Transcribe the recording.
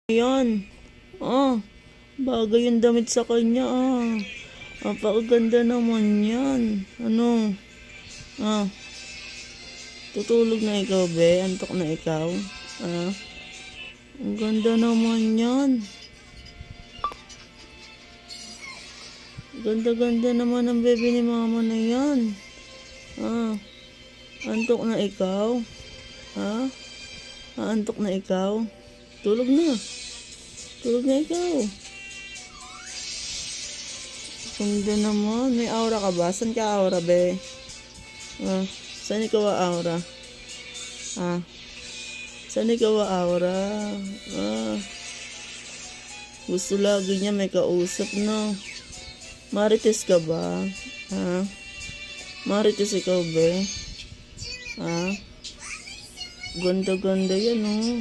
Ayan. Bagay yung damit sa kanya. Napakaganda naman yan. Ano? Tutulog na ikaw, be? Antok na ikaw? Ang ganda naman yan. Ganda-ganda naman ang bebe ni mama na yan. Antok na ikaw? Antok na ikaw? Tulog na. Tulog na ikaw. Ganda naman. May aura ka ba? Saan ka aura, be? Saan ikaw aura? Saan ikaw aura? Gusto lagi niya may kausap, no? Marites ka ba? Marites ikaw, be? Ganda-ganda yan, oh.